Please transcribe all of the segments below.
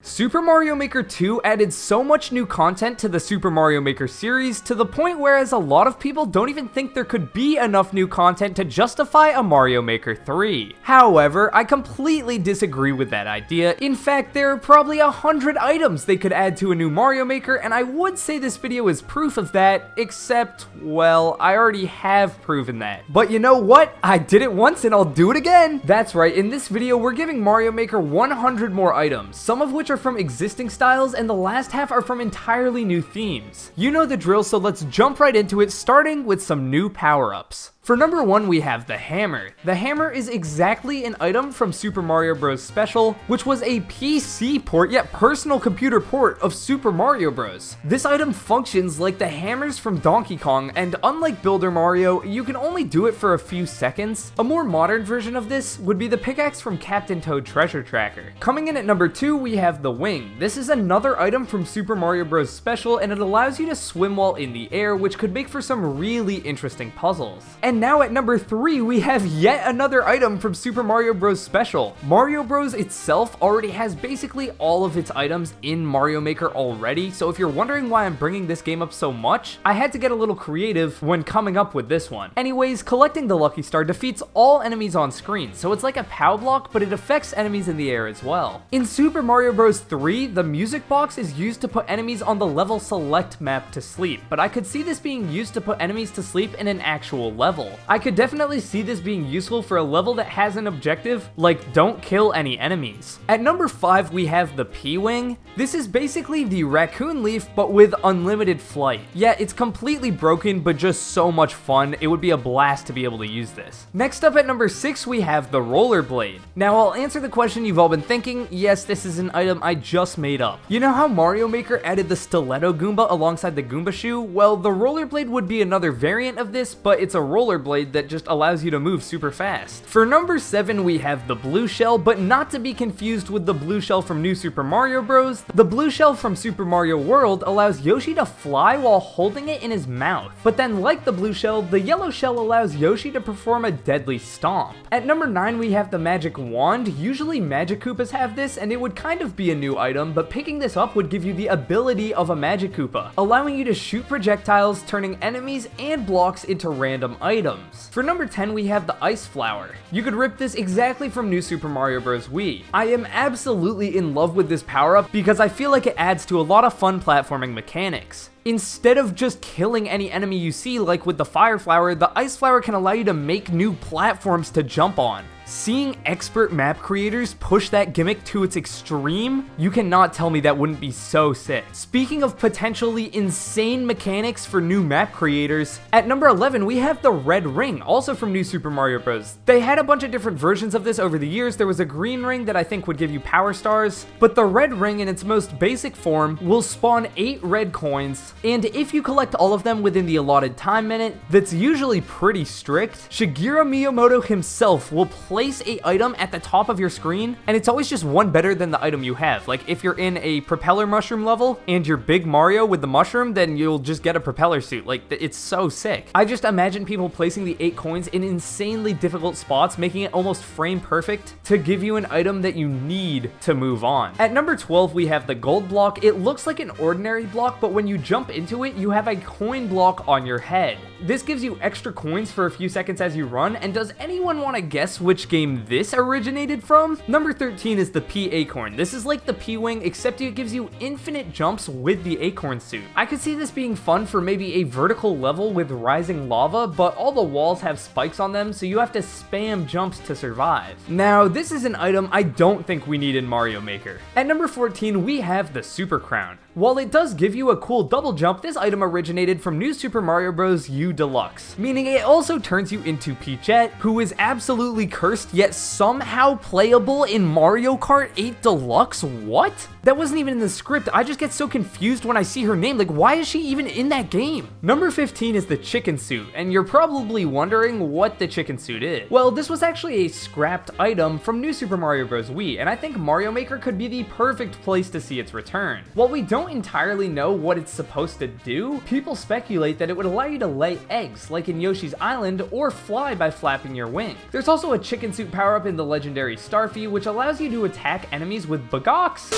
Super Mario Maker 2 added so much new content to the Super Mario Maker series to the point whereas a lot of people don't even think there could be enough new content to justify a Mario Maker 3. However, I completely disagree with that idea. In fact, there are probably 100 items they could add to a new Mario Maker, and I would say this video is proof of that, except, well, I already have proven that. But you know what? I did it once and I'll do it again! That's right, in this video we're giving Mario Maker 100 more items, some of which are from existing styles and the last half are from entirely new themes. You know the drill, so let's jump right into it, starting with some new power-ups. For number 1, we have the hammer. The hammer is exactly an item from Super Mario Bros. Special, which was a PC port, yet personal computer port of Super Mario Bros. This item functions like the hammers from Donkey Kong, and unlike Builder Mario, you can only do it for a few seconds. A more modern version of this would be the pickaxe from Captain Toad Treasure Tracker. Coming in at number 2, we have the wing. This is another item from Super Mario Bros. Special, and it allows you to swim while in the air, which could make for some really interesting puzzles. And now at number 3, we have yet another item from Super Mario Bros. Special. Mario Bros. Itself already has basically all of its items in Mario Maker already, so if you're wondering why I'm bringing this game up so much, I had to get a little creative when coming up with this one. Anyways, collecting the Lucky Star defeats all enemies on screen, so it's like a POW block, but it affects enemies in the air as well. In Super Mario Bros. 3, the music box is used to put enemies on the level select map to sleep, but I could see this being used to put enemies to sleep in an actual level. I could definitely see this being useful for a level that has an objective, like don't kill any enemies. At number 5, we have the P-Wing. This is basically the raccoon leaf, but with unlimited flight. Yeah, it's completely broken, but just so much fun. It would be a blast to be able to use this. Next up at number 6, we have the rollerblade. Now I'll answer the question you've all been thinking. Yes, this is an item I just made up. You know how Mario Maker added the stiletto Goomba alongside the Goomba shoe? Well, the rollerblade would be another variant of this, but it's a rollerblade that just allows you to move super fast. For number 7, we have the blue shell, but not to be confused with the blue shell from New Super Mario Bros. The blue shell from Super Mario World allows Yoshi to fly while holding it in his mouth. But then, like the blue shell, the yellow shell allows Yoshi to perform a deadly stomp. At number 9, we have the magic wand. Usually Magic Koopas have this, and it would kind of be a new item, but picking this up would give you the ability of a Magic Koopa, allowing you to shoot projectiles, turning enemies and blocks into random items. For number 10, we have the ice flower. You could rip this exactly from New Super Mario Bros. Wii. I am absolutely in love with this power-up because I feel like it adds to a lot of fun platforming mechanics. Instead of just killing any enemy you see like with the fire flower, the ice flower can allow you to make new platforms to jump on. Seeing expert map creators push that gimmick to its extreme, you cannot tell me that wouldn't be so sick. Speaking of potentially insane mechanics for new map creators, at number 11 we have the red ring, also from New Super Mario Bros. They had a bunch of different versions of this over the years. There was a green ring that I think would give you power stars, but the red ring in its most basic form will spawn 8 red coins, and if you collect all of them within the allotted time minute, that's usually pretty strict, Shigeru Miyamoto himself will place a item at the top of your screen, and it's always just one better than the item you have. Like if you're in a propeller mushroom level and you're Big Mario with the mushroom, then you'll just get a propeller suit. Like it's so sick. I just imagine people placing the 8 coins in insanely difficult spots, making it almost frame perfect to give you an item that you need to move on. At number 12, we have the gold block. It looks like an ordinary block, but when you jump into it, you have a coin block on your head. This gives you extra coins for a few seconds as you run, and does anyone want to guess which game this originated from? Number 13 is the P-Acorn. This is like the P-Wing, except it gives you infinite jumps with the acorn suit. I could see this being fun for maybe a vertical level with rising lava, but all the walls have spikes on them, so you have to spam jumps to survive. Now, this is an item I don't think we need in Mario Maker. At number 14, we have the Super Crown. While it does give you a cool double jump, this item originated from New Super Mario Bros. U Deluxe, meaning it also turns you into Peachette, who is absolutely cursed yet somehow playable in Mario Kart 8 Deluxe. What? That wasn't even in the script. I just get so confused when I see her name. Like, why is she even in that game? Number 15 is the chicken suit, and you're probably wondering what the chicken suit is. Well, this was actually a scrapped item from New Super Mario Bros. Wii, and I think Mario Maker could be the perfect place to see its return. While we don't entirely know what it's supposed to do, people speculate that it would allow you to lay eggs, like in Yoshi's Island, or fly by flapping your wings. There's also a chicken Chicken Suit power-up in the legendary Starfy, which allows you to attack enemies with Bagocks.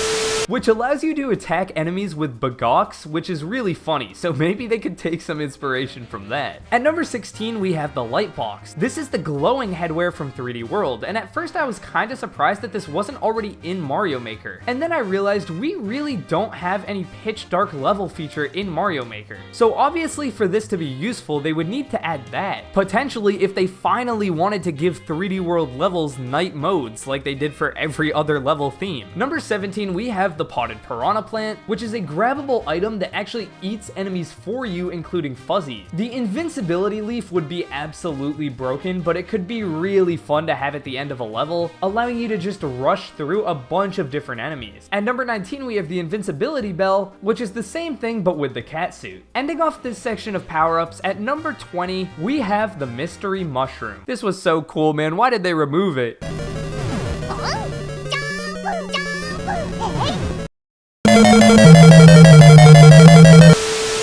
Which is really funny, so maybe they could take some inspiration from that. At number 16, we have the Light Box. This is the glowing headwear from 3D World, and at first I was kinda surprised that this wasn't already in Mario Maker. And then I realized we really don't have any pitch dark level feature in Mario Maker. So obviously for this to be useful, they would need to add that. Potentially if they finally wanted to give 3D World levels night modes like they did for every other level theme. Number 17, we have the Potted Piranha Plant, which is a grabbable item that actually eats enemies for you, including fuzzies. The invincibility leaf would be absolutely broken, but it could be really fun to have at the end of a level, allowing you to just rush through a bunch of different enemies. At number 19, we have the Invincibility Bell, which is the same thing but with the cat suit. Ending off this section of power-ups, at number 20, we have the Mystery Mushroom. This was so cool, man. Why did they remove it?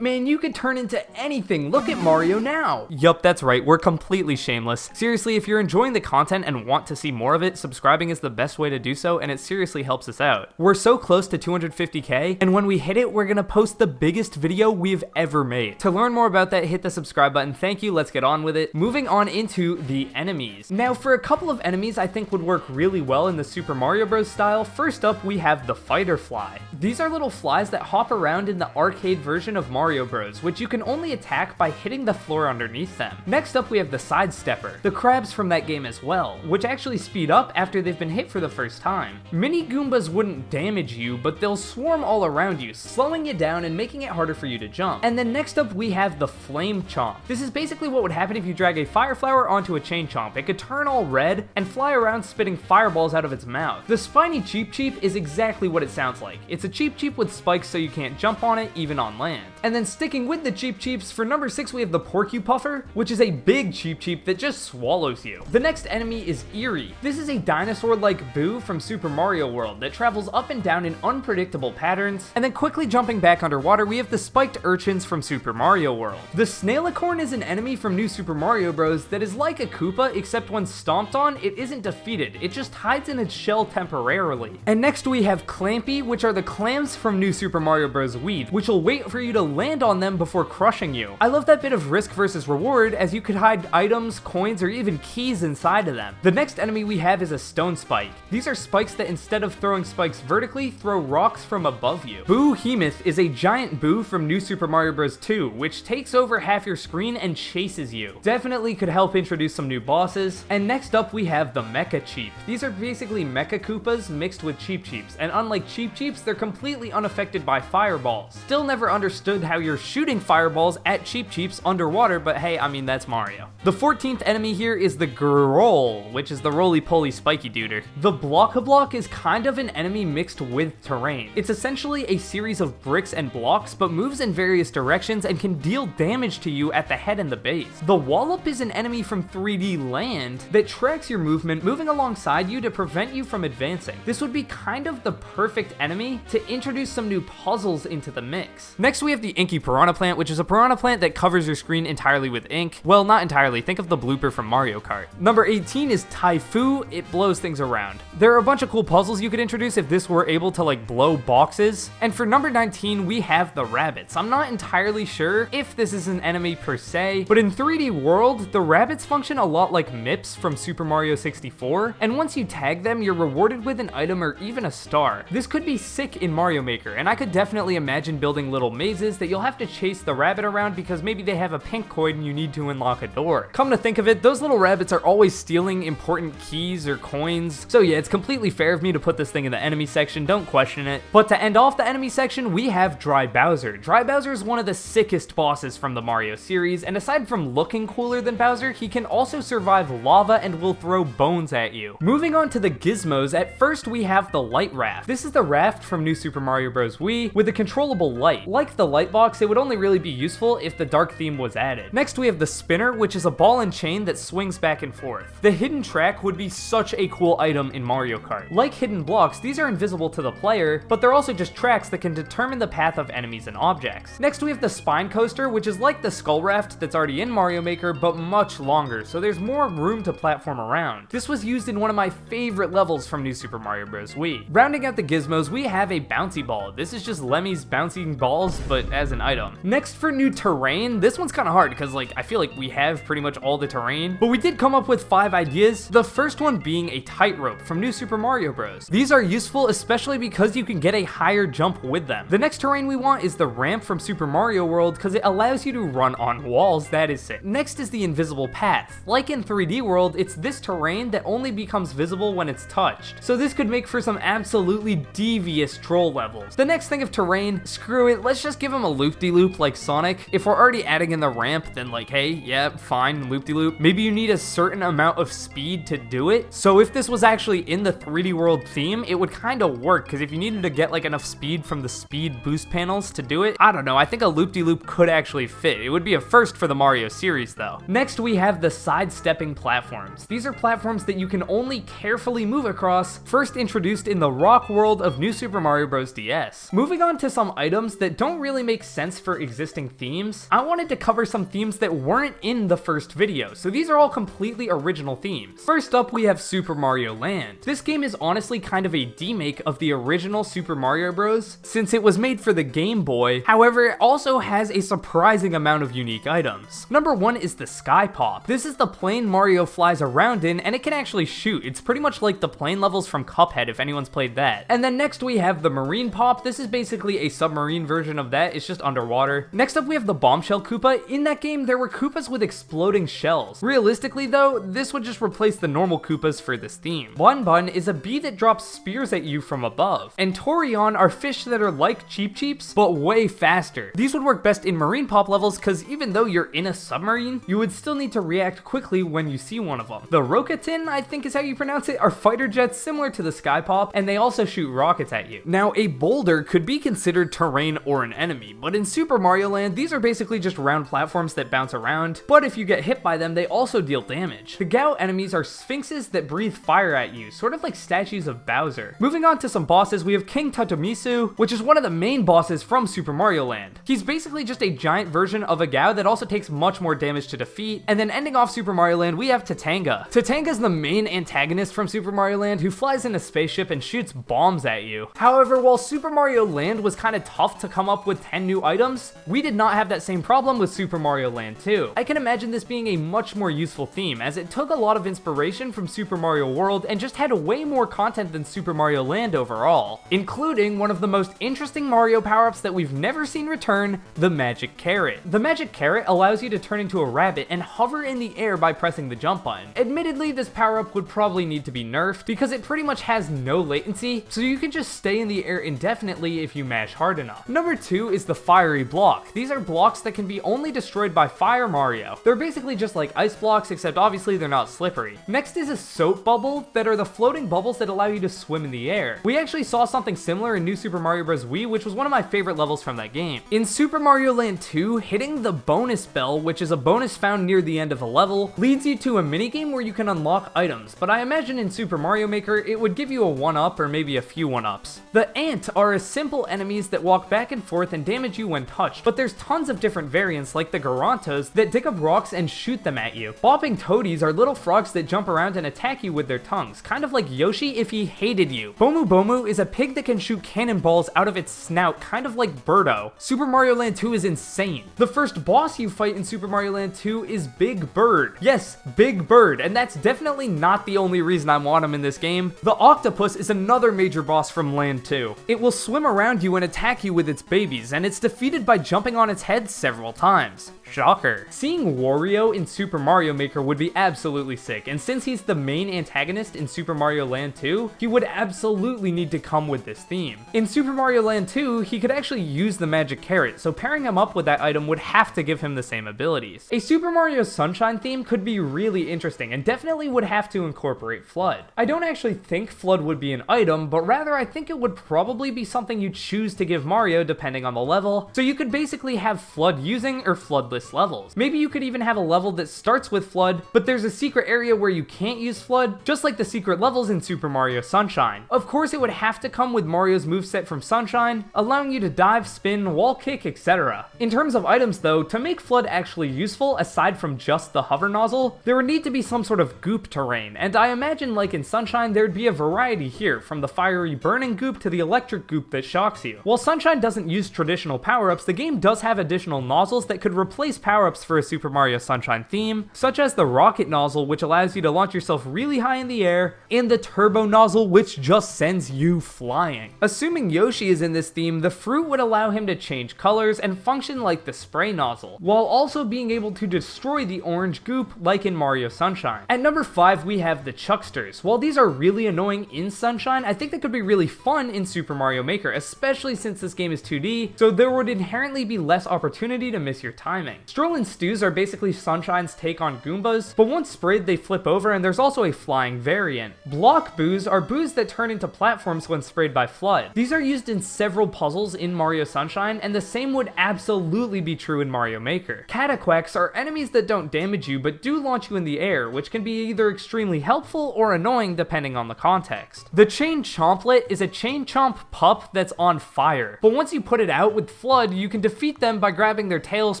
Man, you could turn into anything. Look at Mario now. Yup, that's right. We're completely shameless. Seriously, if you're enjoying the content and want to see more of it, subscribing is the best way to do so, and it seriously helps us out. We're so close to 250K, and when we hit it, we're gonna post the biggest video we've ever made. To learn more about that, hit the subscribe button. Thank you. Let's get on with it. Moving on into the enemies. Now, for a couple of enemies I think would work really well in the Super Mario Bros. Style, first up, we have the Fighter Fly. These are little flies that hop around in the arcade version of Mario Bros, which you can only attack by hitting the floor underneath them. Next up, we have the Sidestepper, the crabs from that game as well, which actually speed up after they've been hit for the first time. Mini Goombas wouldn't damage you, but they'll swarm all around you, slowing you down and making it harder for you to jump. And then next up, we have the Flame Chomp. This is basically what would happen if you drag a fire flower onto a chain chomp. It could turn all red and fly around spitting fireballs out of its mouth. The spiny Cheep Cheep is exactly what it sounds like. It's a Cheep Cheep with spikes so you can't jump on it, even on land. And then sticking with the Cheep Cheeps, for number 6 we have the Porcupuffer, which is a big Cheep Cheep that just swallows you. The next enemy is Eerie. This is a dinosaur-like Boo from Super Mario World that travels up and down in unpredictable patterns. And then quickly jumping back underwater, we have the Spiked Urchins from Super Mario World. The Snailicorn is an enemy from New Super Mario Bros. That is like a Koopa, except when stomped on, it isn't defeated. It just hides in its shell temporarily. And next we have Clampy, which are the clams from New Super Mario Bros. Wii, which will wait for you to land on them before crushing you. I love that bit of risk versus reward, as you could hide items, coins, or even keys inside of them. The next enemy we have is a Stone Spike. These are spikes that instead of throwing spikes vertically, throw rocks from above you. Boo-Hemoth is a giant Boo from New Super Mario Bros. 2, which takes over half your screen and chases you. Definitely could help introduce some new bosses. And next up we have the Mecha Cheep. These are basically Mecha Koopas mixed with Cheep Cheeps, and unlike Cheep Cheeps, they're completely unaffected by fireballs. Still never understood how you're shooting fireballs at Cheep Cheeps underwater, but hey, I mean, that's Mario. The 14th enemy here is the Growl, which is the roly-poly spiky duder. The Block-a-Block is kind of an enemy mixed with terrain. It's essentially a series of bricks and blocks, but moves in various directions and can deal damage to you at the head and the base. The Wallop is an enemy from 3D Land that tracks your movement, moving alongside you to prevent you from advancing. This would be kind of the perfect enemy to introduce some new puzzles into the mix. Next we have the Inky Piranha Plant, which is a piranha plant that covers your screen entirely with ink. Well, not entirely, think of the blooper from Mario Kart. Number 18 is Taifu. It blows things around. There are a bunch of cool puzzles you could introduce if this were able to like blow boxes. And for number 19, we have the Rabbits. I'm not entirely sure if this is an enemy per se, but in 3D World, the Rabbits function a lot like Mips from Super Mario 64, and once you tag them, you're rewarded with an item or even a star. This could be sick in Mario Maker, and I could definitely imagine building little mazes that you'll have to chase the rabbit around because maybe they have a pink coin and you need to unlock a door. Come to think of it, those little rabbits are always stealing important keys or coins, so yeah, it's completely fair of me to put this thing in the enemy section, don't question it. But to end off the enemy section, we have Dry Bowser. Dry Bowser is one of the sickest bosses from the Mario series, and aside from looking cooler than Bowser, he can also survive lava and will throw bones at you. Moving on to the Gizmos, at first we have the Light Raft. This is the raft from New Super Mario Bros. Wii with a controllable light. Like the light box, it would only really be useful if the dark theme was added. Next we have the spinner, which is a ball and chain that swings back and forth. The hidden track would be such a cool item in Mario Kart. Like hidden blocks, these are invisible to the player, but they're also just tracks that can determine the path of enemies and objects. Next we have the spine coaster, which is like the skull raft that's already in Mario Maker, but much longer, so there's more room to platform around. This was used in one of my favorite levels from New Super Mario Bros. Wii. Rounding out the gizmos, we have a bouncy ball. This is just Lemmy's bouncing balls, but as an item. Next for new terrain, this one's kind of hard because I feel like we have pretty much all the terrain, but we did come up with 5 ideas. The first one being a tightrope from New Super Mario Bros. These are useful especially because you can get a higher jump with them. The next terrain we want is the ramp from Super Mario World because it allows you to run on walls. That is sick. Next is the invisible path. Like in 3D World, it's this terrain that only becomes visible when it's touched. So this could make for some absolutely devious troll levels. The next thing of terrain, screw it, let's just give him a loop-de-loop like Sonic. If we're already adding in the ramp, then hey, yeah, fine, loop-de-loop. Maybe you need a certain amount of speed to do it. So if this was actually in the 3D World theme, it would kind of work, because if you needed to get enough speed from the speed boost panels to do it, I don't know, I think a loop-de-loop could actually fit. It would be a first for the Mario series though. Next we have the sidestepping platforms. These are platforms that you can only carefully move across, first introduced in the rock world of New Super Mario Bros. DS. Moving on to some items that don't really make sense for existing themes, I wanted to cover some themes that weren't in the first video, so these are all completely original themes. First up, we have Super Mario Land. This game is honestly kind of a demake of the original Super Mario Bros. Since it was made for the Game Boy. However, it also has a surprising amount of unique items. Number 1 is the Sky Pop. This is the plane Mario flies around in, and it can actually shoot. It's pretty much like the plane levels from Cuphead, if anyone's played that. And then next we have the Marine Pop. This is basically a submarine version of that. It's just underwater. Next up we have the Bombshell Koopa. In that game, there were Koopas with exploding shells. Realistically though, this would just replace the normal Koopas for this theme. Bun Bun is a bee that drops spears at you from above. And Torion are fish that are like Cheep Cheeps, but way faster. These would work best in Marine Pop levels because even though you're in a submarine, you would still need to react quickly when you see one of them. The Rokatin, I think is how you pronounce it, are fighter jets similar to the Sky Pop, and they also shoot rockets at you. Now, a boulder could be considered terrain or an enemy, but in Super Mario Land, these are basically just round platforms that bounce around, but if you get hit by them, they also deal damage. The Gao enemies are sphinxes that breathe fire at you, sort of like statues of Bowser. Moving on to some bosses, we have King Tatomisu, which is one of the main bosses from Super Mario Land. He's basically just a giant version of a Gao that also takes much more damage to defeat, and then ending off Super Mario Land, we have Tatanga. Tatanga's the main antagonist from Super Mario Land who flies in a spaceship and shoots bombs at you. However, while Super Mario Land was kind of tough to come up with 10 new items, we did not have that same problem with Super Mario Land 2. I can imagine this being a much more useful theme, as it took a lot of inspiration from Super Mario World and just had way more content than Super Mario Land overall, including one of the most interesting Mario power-ups that we've never seen return, the Magic Carrot. The Magic Carrot allows you to turn into a rabbit and hover in the air by pressing the jump button. Admittedly, this power-up would probably need to be nerfed because it pretty much has no latency, so you can just stay in the air indefinitely if you mash hard enough. Number 2 is the Fiery Block. These are blocks that can be only destroyed by Fire Mario. They're basically just like ice blocks, except obviously they're not slippery. Next is a Soap Bubble, that are the floating bubbles that allow you to swim in the air. We actually saw something similar in New Super Mario Bros. Wii, which was one of my favorite levels from that game. In Super Mario Land 2, hitting the bonus bell, which is a bonus found near the end of a level, leads you to a minigame where you can unlock items, but I imagine in Super Mario Maker, it would give you a 1-up or maybe a few 1-ups. The Ant are simple enemies that walk back and forth and damage you when touched, but there's tons of different variants like the Garantos that dig up rocks and shoot them at you. Bopping Toadies are little frogs that jump around and attack you with their tongues, kind of like Yoshi if he hated you. Bomu Bomu is a pig that can shoot cannonballs out of its snout, kind of like Birdo. Super Mario Land 2 is insane. The first boss you fight in Super Mario Land 2 is Big Bird. Yes, Big Bird, and that's definitely not the only reason I want him in this game. The Octopus is another major boss from Land 2. It will swim around you and attack you with its babies, and it's defeated by jumping on its head several times. Shocker. Seeing Wario in Super Mario Maker would be absolutely sick, and since he's the main antagonist in Super Mario Land 2, he would absolutely need to come with this theme. In Super Mario Land 2, he could actually use the Magic Carrot, so pairing him up with that item would have to give him the same abilities. A Super Mario Sunshine theme could be really interesting, and definitely would have to incorporate Flood. I don't actually think Flood would be an item, but rather I think it would probably be something you choose to give Mario depending on the level, So you could basically have FLUDD using or FLUDDless levels. Maybe you could even have a level that starts with FLUDD, but there's a secret area where you can't use FLUDD, just like the secret levels in Super Mario Sunshine. Of course, it would have to come with Mario's moveset from Sunshine, allowing you to dive, spin, wall kick, etc. In terms of items though, to make FLUDD actually useful, aside from just the hover nozzle, there would need to be some sort of goop terrain, and I imagine like in Sunshine there'd be a variety here, from the fiery burning goop to the electric goop that shocks you. While Sunshine doesn't use traditional power-ups, the game does have additional nozzles that could replace power-ups for a Super Mario Sunshine theme, such as the rocket nozzle, which allows you to launch yourself really high in the air, and the turbo nozzle, which just sends you flying. Assuming Yoshi is in this theme, the fruit would allow him to change colors and function like the spray nozzle, while also being able to destroy the orange goop like in Mario Sunshine. At number 5, we have the Chucksters. While these are really annoying in Sunshine, I think they could be really fun in Super Mario Maker, especially since this game is 2D, so there would inherently be less opportunity to miss your timing. Strollin' Stews are basically Sunshine's take on Goombas, but once sprayed they flip over, and there's also a flying variant. Block Boos are boos that turn into platforms when sprayed by FLUDD. These are used in several puzzles in Mario Sunshine, and the same would absolutely be true in Mario Maker. Cataquacks are enemies that don't damage you but do launch you in the air, which can be either extremely helpful or annoying depending on the context. The Chain Chomplet is a Chain Chomp pup that's on fire, but once you put it out with FLUDD, you can defeat them by grabbing their tails,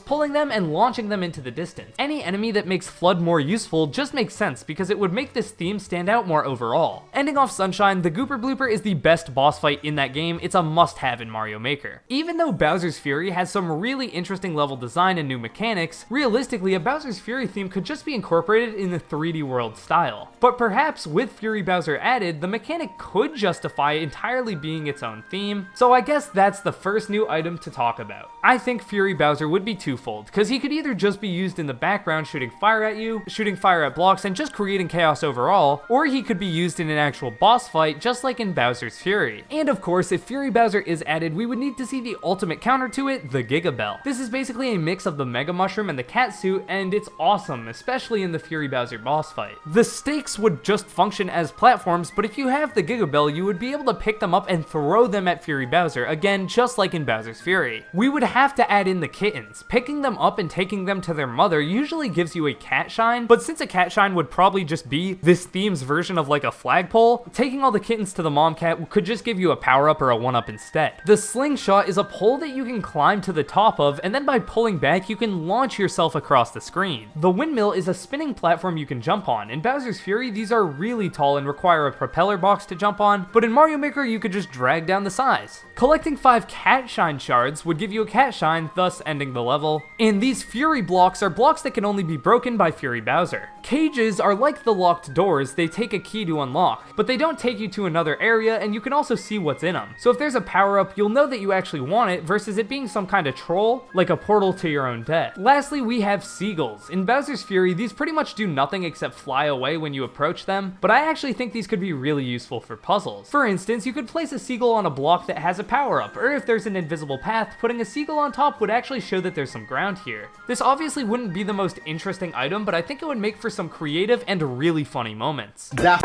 pulling them, and launching them into the distance. Any enemy that makes FLUDD more useful just makes sense because it would make this theme stand out more overall. Ending off Sunshine, the Gooper Blooper is the best boss fight in that game. It's a must-have in Mario Maker. Even though Bowser's Fury has some really interesting level design and new mechanics, realistically, a Bowser's Fury theme could just be incorporated in the 3D world style. But perhaps with Fury Bowser added, the mechanic could justify entirely being its own theme, so I guess that's the first new item to talk about. I think Fury Bowser would be twofold, because he could either just be used in the background shooting fire at you, shooting fire at blocks, and just creating chaos overall, or he could be used in an actual boss fight, just like in Bowser's Fury. And of course, if Fury Bowser is added, we would need to see the ultimate counter to it, the Giga Bell. This is basically a mix of the Mega Mushroom and the cat suit, and it's awesome, especially in the Fury Bowser boss fight. The stakes would just function as platforms, but if you have the Giga Bell, you would be able to pick them up and throw them at Fury Bowser, again, just like in Bowser's Fury. We would have to add in the kittens. Picking them up and taking them to their mother usually gives you a cat shine, but since a cat shine would probably just be this theme's version of like a flagpole, taking all the kittens to the mom cat could just give you a power-up or a one-up instead. The slingshot is a pole that you can climb to the top of, and then by pulling back, you can launch yourself across the screen. The windmill is a spinning platform you can jump on. In Bowser's Fury, these are really tall and require a propeller box to jump on, but in Mario Maker, you could just drag down the size. Collecting 5 cat shine shards would give you a cat shine, thus ending the level. And these Fury blocks are blocks that can only be broken by Fury Bowser. Cages are like the locked doors, they take a key to unlock, but they don't take you to another area, and you can also see what's in them. So if there's a power-up, you'll know that you actually want it versus it being some kind of troll, like a portal to your own death. Lastly, we have seagulls. In Bowser's Fury, these pretty much do nothing except fly away when you approach them, but I actually think these could be really useful for puzzles. For instance, you could place a seagull on a block that has a power-up, or if there's an invisible path, putting a seagull on top would actually show that there's some ground here. This obviously wouldn't be the most interesting item, but I think it would make for some creative and really funny moments. That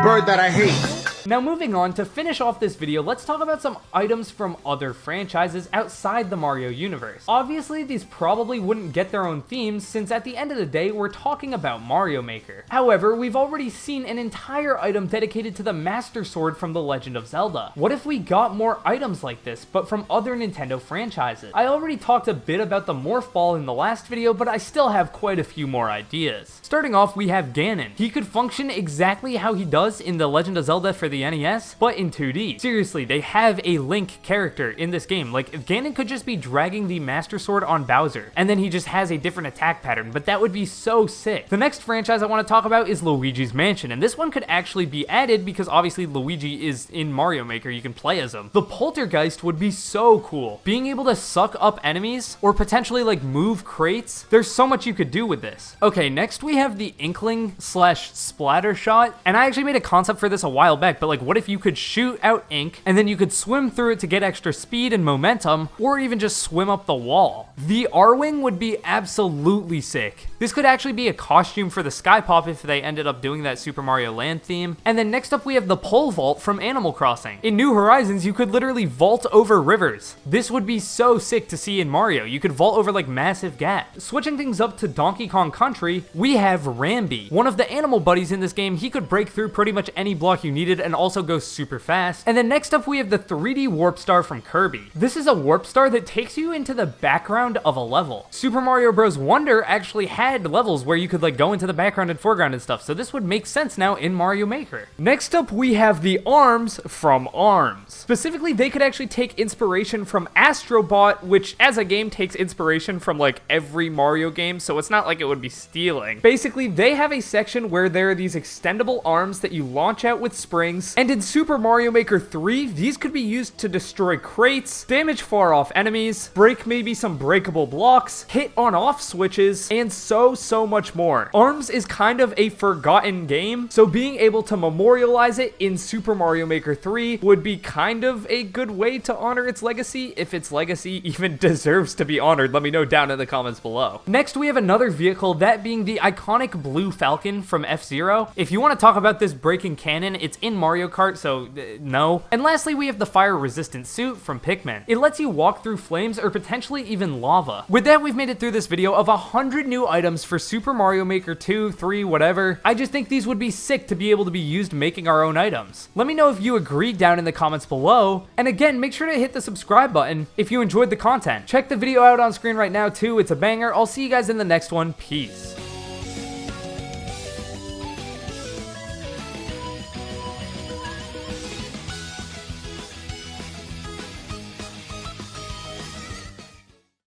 bird that I hate. Now moving on, to finish off this video, let's talk about some items from other franchises outside the Mario universe. Obviously, these probably wouldn't get their own themes, since at the end of the day, we're talking about Mario Maker. However, we've already seen an entire item dedicated to the Master Sword from The Legend of Zelda. What if we got more items like this, but from other Nintendo franchises? I already talked a bit about the Morph Ball in the last video, but I still have quite a few more ideas. Starting off, we have Ganon. He could function exactly how he does in The Legend of Zelda for the NES, but in 2D. Seriously, they have a Link character in this game. Like, Ganon could just be dragging the Master Sword on Bowser, and then he just has a different attack pattern, but that would be so sick. The next franchise I want to talk about is Luigi's Mansion, and this one could actually be added because obviously Luigi is in Mario Maker, you can play as him. The Poltergeist would be so cool. Being able to suck up enemies, or potentially like move crates, there's so much you could do with this. Okay, next we have the Inkling / Splatter Shot, and I actually made a concept for this a while back, but like what if you could shoot out ink, and then you could swim through it to get extra speed and momentum, or even just swim up the wall. The R-Wing would be absolutely sick. This could actually be a costume for the Sky Pop if they ended up doing that Super Mario Land theme. And then next up we have the pole vault from Animal Crossing. In New Horizons, you could literally vault over rivers. This would be so sick to see in Mario. You could vault over like massive gaps. Switching things up to Donkey Kong Country, we have Rambi. One of the animal buddies in this game, he could break through pretty much any block you needed and also go super fast. And then next up we have the 3D Warp Star from Kirby. This is a warp star that takes you into the background of a level. Super Mario Bros. Wonder actually had levels where you could like go into the background and foreground and stuff, so this would make sense now in Mario Maker. Next up we have the arms from ARMS. Specifically, they could actually take inspiration from Astrobot, which as a game takes inspiration from like every Mario game, so it's not like it would be stealing. Basically, they have a section where there are these extendable arms that you launch out with springs, and in Super Mario Maker 3, these could be used to destroy crates, damage far off enemies, break maybe some breakable blocks, hit on-off switches, and so much more. ARMS is kind of a forgotten game, so being able to memorialize it in Super Mario Maker 3 would be kind of a good way to honor its legacy, if its legacy even deserves to be honored. Let me know down in the comments below. Next, we have another vehicle, that being the iconic Blue Falcon from F-Zero. If you want to talk about this breaking canon, it's in Mario Kart, so no. And lastly, we have the fire-resistant suit from Pikmin. It lets you walk through flames or potentially even lava. With that, we've made it through this video of 100 new items for Super Mario Maker 2, 3, whatever. I just think these would be sick to be able to be used making our own items. Let me know if you agree down in the comments below. And again, make sure to hit the subscribe button if you enjoyed the content. Check the video out on screen right now too, it's a banger. I'll see you guys in the next one. Peace.